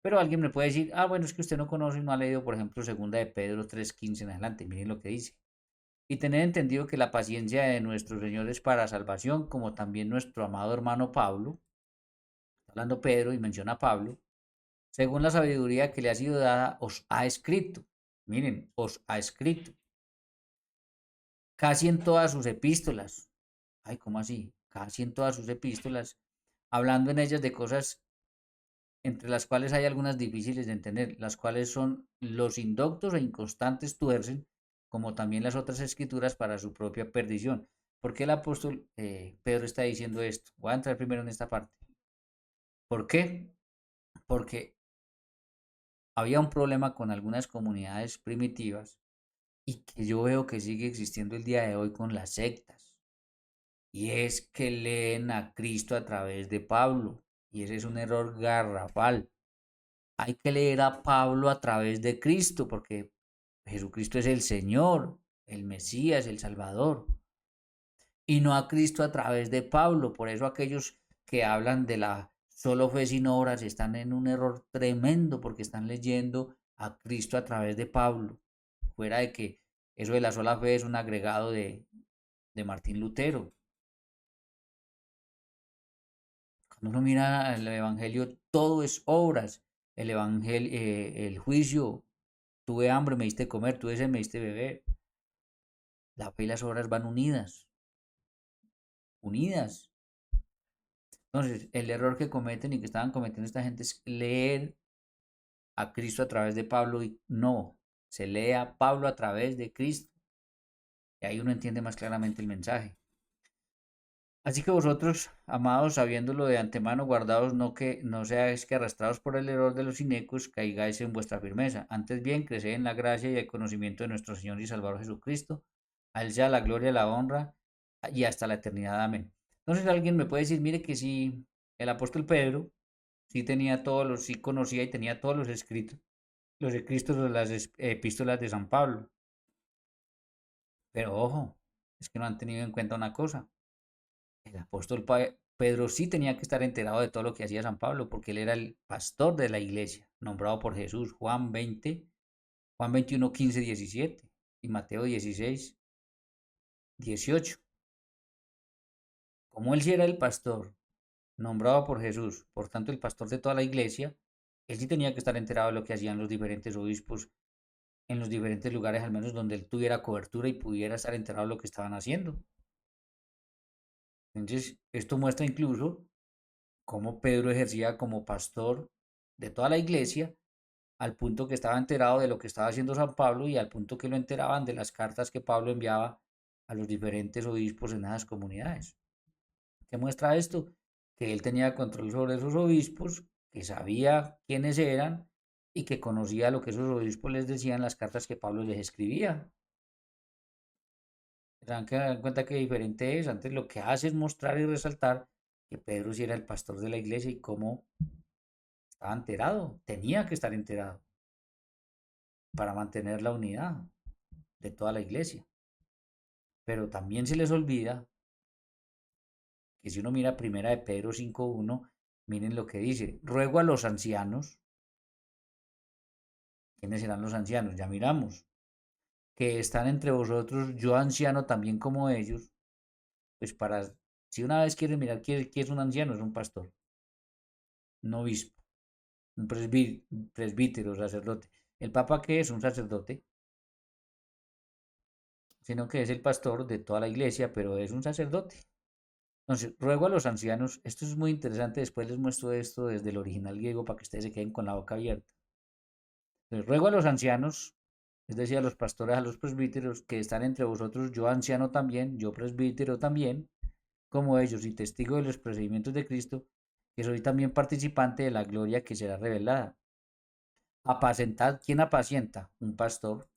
Pero alguien me puede decir, ah, bueno, es que usted no conoce y no ha leído, por ejemplo, segunda de Pedro 3:15 en adelante, miren lo que dice. Y tener entendido que la paciencia de nuestro Señor es para salvación, como también nuestro amado hermano Pablo, está hablando Pedro y menciona a Pablo, según la sabiduría que le ha sido dada, os ha escrito. Miren, os ha escrito. Casi en todas sus epístolas. Ay, ¿cómo así? Casi en todas sus epístolas. Hablando en ellas de cosas entre las cuales hay algunas difíciles de entender, las cuales son los indoctos e inconstantes tuercen, como también las otras escrituras para su propia perdición. ¿Por qué el apóstol Pedro está diciendo esto? Voy a entrar primero en esta parte. ¿Por qué? Porque había un problema con algunas comunidades primitivas y que yo veo que sigue existiendo el día de hoy con las sectas. Y es que leen a Cristo a través de Pablo. Y ese es un error garrafal. Hay que leer a Pablo a través de Cristo, porque Jesucristo es el Señor, el Mesías, el Salvador. Y no a Cristo a través de Pablo. Por eso aquellos que hablan de la solo fe sin obras están en un error tremendo, porque están leyendo a Cristo a través de Pablo. Fuera de que eso de la sola fe es un agregado de Martín Lutero. Cuando uno mira el Evangelio, todo es obras. El Evangelio, el juicio, tuve hambre, me diste comer, tuve sed, me diste beber. La fe y las obras van unidas, unidas. Entonces, el error que cometen y que estaban cometiendo esta gente es leer a Cristo a través de Pablo y no, se lee a Pablo a través de Cristo. Y ahí uno entiende más claramente el mensaje. Así que vosotros, amados, sabiéndolo de antemano, guardaos no seáis que arrastrados por el error de los inecos, caigáis en vuestra firmeza. Antes bien, creced en la gracia y el conocimiento de nuestro Señor y Salvador Jesucristo. A Él sea la gloria, la honra y hasta la eternidad. Amén. Entonces alguien me puede decir, mire que si el apóstol Pedro sí tenía todos los, sí conocía y tenía todos los escritos de las epístolas de San Pablo. Pero ojo, es que no han tenido en cuenta una cosa. El apóstol Pedro sí tenía que estar enterado de todo lo que hacía San Pablo, porque él era el pastor de la iglesia, nombrado por Jesús, Juan 21, 15, 17 y Mateo 16, 18. Como él sí era el pastor, nombrado por Jesús, por tanto el pastor de toda la iglesia, él sí tenía que estar enterado de lo que hacían los diferentes obispos en los diferentes lugares, al menos donde él tuviera cobertura y pudiera estar enterado de lo que estaban haciendo. Entonces, esto muestra incluso cómo Pedro ejercía como pastor de toda la iglesia, al punto que estaba enterado de lo que estaba haciendo San Pablo y al punto que lo enteraban de las cartas que Pablo enviaba a los diferentes obispos en esas comunidades. ¿Qué muestra esto? Que él tenía control sobre esos obispos, que sabía quiénes eran y que conocía lo que esos obispos les decían en las cartas que Pablo les escribía. Se dan que dar cuenta que diferente es. Antes lo que hace es mostrar y resaltar que Pedro sí era el pastor de la iglesia y cómo estaba enterado, tenía que estar enterado. para mantener la unidad de toda la iglesia. Pero también se les olvida que si uno mira primera de Pedro 5:1, miren lo que dice, ruego a los ancianos. ¿Quiénes serán los ancianos? Ya miramos, que están entre vosotros, yo anciano también como ellos, pues para, si una vez quieres mirar quién es un anciano, es un pastor, un obispo, un presbítero, sacerdote. ¿El papa qué es? Un sacerdote, sino que es el pastor de toda la iglesia, pero es un sacerdote. Entonces, ruego a los ancianos, esto es muy interesante, después les muestro esto desde el original griego para que ustedes se queden con la boca abierta. Entonces, ruego a los ancianos, es decir, a los pastores, a los presbíteros que están entre vosotros, yo anciano también, yo presbítero también, como ellos, y testigo de los procedimientos de Cristo, que soy también participante de la gloria que será revelada. Apacentad, ¿quién apacienta? Un pastor.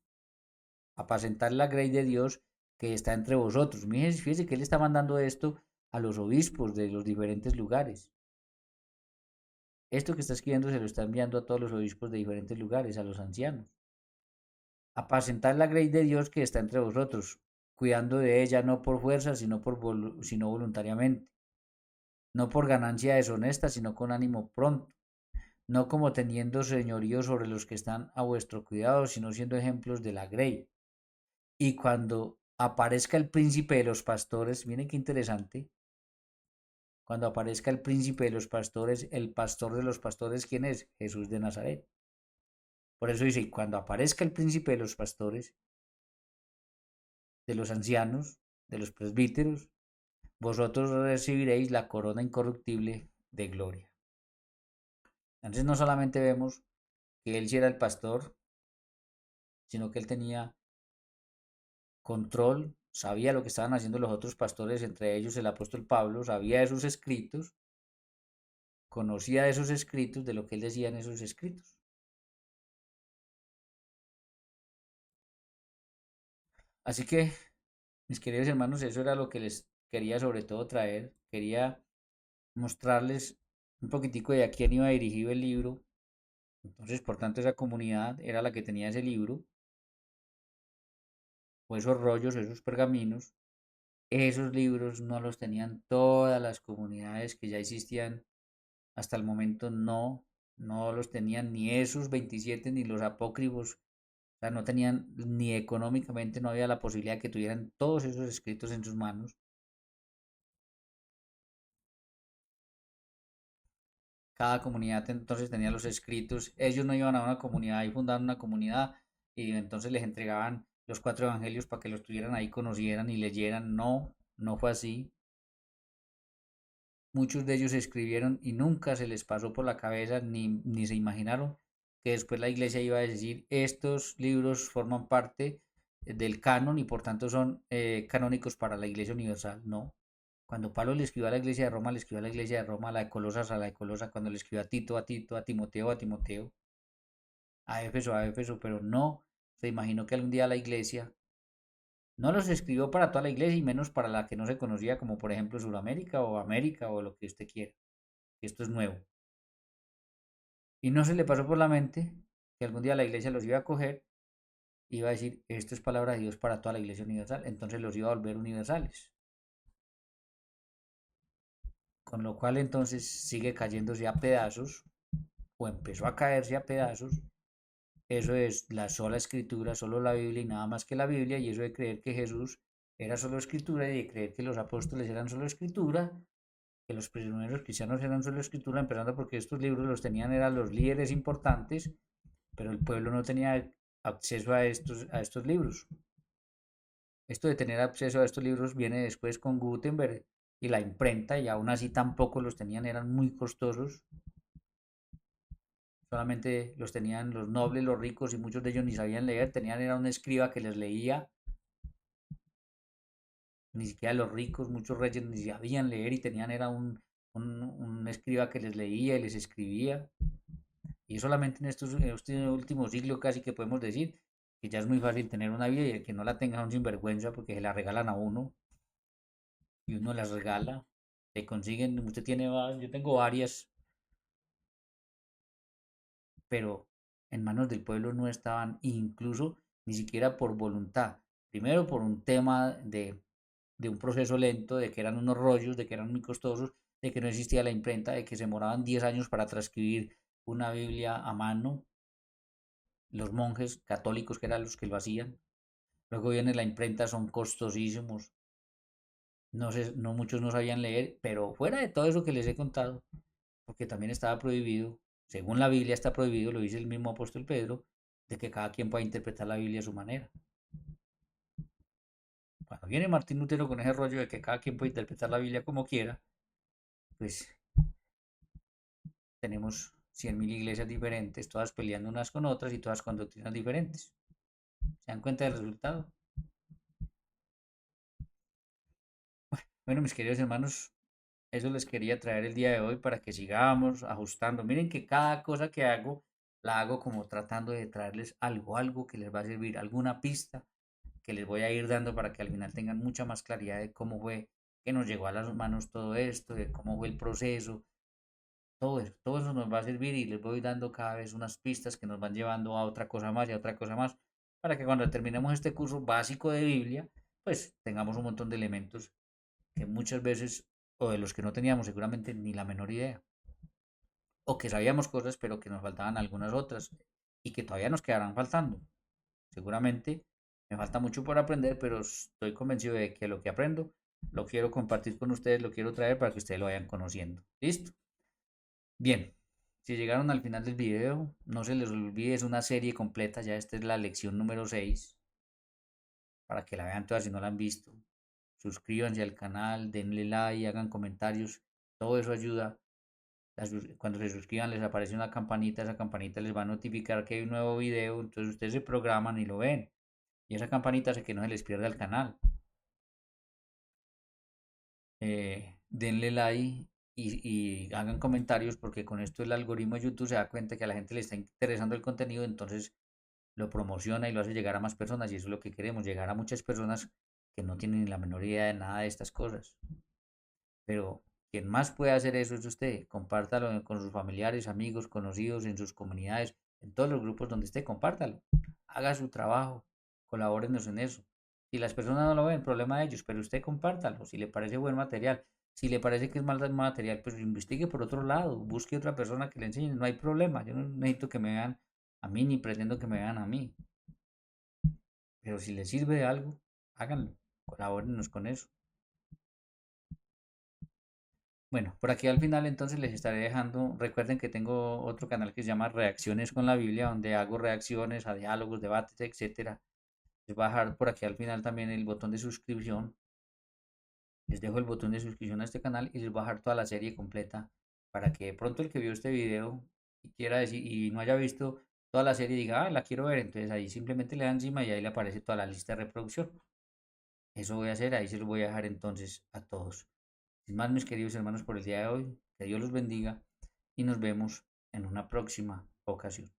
Apacentar la grey de Dios que está entre vosotros. Fíjense que él está mandando esto a los obispos de los diferentes lugares. Esto que está escribiendo se lo está enviando a todos los obispos de diferentes lugares, a los ancianos. Apacentar la grey de Dios que está entre vosotros, cuidando de ella no por fuerza, sino voluntariamente, no por ganancia deshonesta, sino con ánimo pronto, no como teniendo señorío sobre los que están a vuestro cuidado, sino siendo ejemplos de la grey. Y cuando aparezca el príncipe de los pastores, miren qué interesante, cuando aparezca el príncipe de los pastores, el pastor de los pastores, ¿quién es? Jesús de Nazaret. Por eso dice, cuando aparezca el príncipe de los pastores, de los ancianos, de los presbíteros, vosotros recibiréis la corona incorruptible de gloria. Entonces no solamente vemos que él sí era el pastor, sino que él tenía control, sabía lo que estaban haciendo los otros pastores, entre ellos el apóstol Pablo, sabía de sus escritos, conocía de esos escritos, de lo que él decía en esos escritos. Así que, mis queridos hermanos, eso era lo que les quería sobre todo traer. Quería mostrarles un poquitico de a quién iba dirigido el libro. Entonces, por tanto, esa comunidad era la que tenía ese libro, o esos rollos, esos pergaminos. Esos libros no los tenían todas las comunidades que ya existían hasta el momento, no los tenían ni esos 27 ni los apócrifos. O sea, no tenían ni económicamente, no había la posibilidad de que tuvieran todos esos escritos en sus manos. Cada comunidad entonces tenía los escritos. Ellos no iban a una comunidad y fundaban una comunidad y entonces les entregaban los 4 evangelios para que los tuvieran ahí, conocieran y leyeran. No, no fue así. Muchos de ellos escribieron y nunca se les pasó por la cabeza ni se imaginaron que después la iglesia iba a decir estos libros forman parte del canon y por tanto son canónicos para la iglesia universal. No. Cuando Pablo le escribió a la iglesia de Roma, le escribió a la iglesia de Roma, a la de Colosas, a la de Colosa, cuando le escribió a Tito, a Tito, a Timoteo, a Éfeso, pero no se imaginó que algún día la iglesia no los escribió para toda la iglesia y menos para la que no se conocía, como por ejemplo Sudamérica o América o lo que usted quiera. Esto es nuevo. Y no se le pasó por la mente que algún día la iglesia los iba a coger y iba a decir, esto es palabra de Dios para toda la iglesia universal. Entonces los iba a volver universales. Con lo cual entonces sigue cayéndose a pedazos o empezó a caerse a pedazos. Eso es la sola escritura, solo la Biblia y nada más que la Biblia. Y eso de creer que Jesús era solo escritura y de creer que los apóstoles eran solo escritura, que los primeros cristianos eran solo escritura, empezando porque estos libros los tenían eran los líderes importantes, pero el pueblo no tenía acceso a estos libros. Esto de tener acceso a estos libros viene después con Gutenberg y la imprenta, y aún así tampoco los tenían, eran muy costosos. Solamente los tenían los nobles, los ricos, y muchos de ellos ni sabían leer, tenían era un escriba que les leía, ni siquiera los ricos, muchos reyes ni sabían leer y tenían era un escriba que les leía y les escribía. Y solamente en este último siglo casi que podemos decir que ya es muy fácil tener una vida y el que no la tenga es un sinvergüenza porque se la regalan a uno y uno las regala. Se consiguen, usted tiene, yo tengo varias, pero en manos del pueblo no estaban, incluso ni siquiera por voluntad. Primero por un tema de un proceso lento, de que eran unos rollos, de que eran muy costosos, de que no existía la imprenta, de que se demoraban 10 años para transcribir una Biblia a mano, los monjes católicos que eran los que lo hacían. Luego viene la imprenta, son costosísimos. No sé, no muchos no sabían leer, pero fuera de todo eso que les he contado, porque también estaba prohibido, según la Biblia está prohibido, lo dice el mismo apóstol Pedro, de que cada quien pueda interpretar la Biblia a su manera. Cuando viene Martín Lutero con ese rollo de que cada quien puede interpretar la Biblia como quiera, pues tenemos 100.000 iglesias diferentes, todas peleando unas con otras y todas con doctrinas diferentes. ¿Se dan cuenta del resultado? Bueno, mis queridos hermanos, eso les quería traer el día de hoy para que sigamos ajustando. Miren que cada cosa que hago, la hago como tratando de traerles algo, algo que les va a servir, alguna pista que les voy a ir dando para que al final tengan mucha más claridad de cómo fue que nos llegó a las manos todo esto, de cómo fue el proceso, todo eso nos va a servir y les voy dando cada vez unas pistas que nos van llevando a otra cosa más y a otra cosa más, para que cuando terminemos este curso básico de Biblia, pues tengamos un montón de elementos que muchas veces, o de los que no teníamos seguramente ni la menor idea, o que sabíamos cosas pero que nos faltaban algunas otras y que todavía nos quedarán faltando. Seguramente me falta mucho por aprender, pero estoy convencido de que lo que aprendo lo quiero compartir con ustedes, lo quiero traer para que ustedes lo vayan conociendo. ¿Listo? Bien, si llegaron al final del video, no se les olvide, es una serie completa, ya esta es la lección número 6 para que la vean todas si no la han visto. Suscríbanse al canal, denle like, hagan comentarios, todo eso ayuda. Cuando se suscriban les aparece una campanita, esa campanita les va a notificar que hay un nuevo video, entonces ustedes se programan y lo ven. Y esa campanita hace que no se les pierda el canal. Denle like y hagan comentarios porque con esto el algoritmo de YouTube se da cuenta que a la gente le está interesando el contenido, entonces lo promociona y lo hace llegar a más personas y eso es lo que queremos, llegar a muchas personas que no tienen ni la menor idea de nada de estas cosas. Pero quien más puede hacer eso es usted. Compártalo con sus familiares, amigos, conocidos, en sus comunidades, en todos los grupos donde esté, compártalo. Haga su trabajo, colabórenos en eso. Si las personas no lo ven, problema de ellos, pero usted compártalo. Si le parece buen material, si le parece que es mal material, pues investigue por otro lado, busque otra persona que le enseñe, no hay problema. Yo no necesito que me vean a mí ni pretendo que me vean a mí. Pero si les sirve de algo, háganlo, colabórenos con eso. Bueno, por aquí al final entonces les estaré dejando, recuerden que tengo otro canal que se llama Reacciones con la Biblia, donde hago reacciones a diálogos, debates, etcétera. Les voy a dejar por aquí al final también el botón de suscripción. Les dejo el botón de suscripción a este canal y les voy a dejar toda la serie completa para que de pronto el que vio este video y quiera decir y no haya visto toda la serie diga, ah, la quiero ver, entonces ahí simplemente le dan encima y ahí le aparece toda la lista de reproducción. Eso voy a hacer, ahí se los voy a dejar entonces a todos. Sin más, mis queridos hermanos, por el día de hoy, que Dios los bendiga y nos vemos en una próxima ocasión.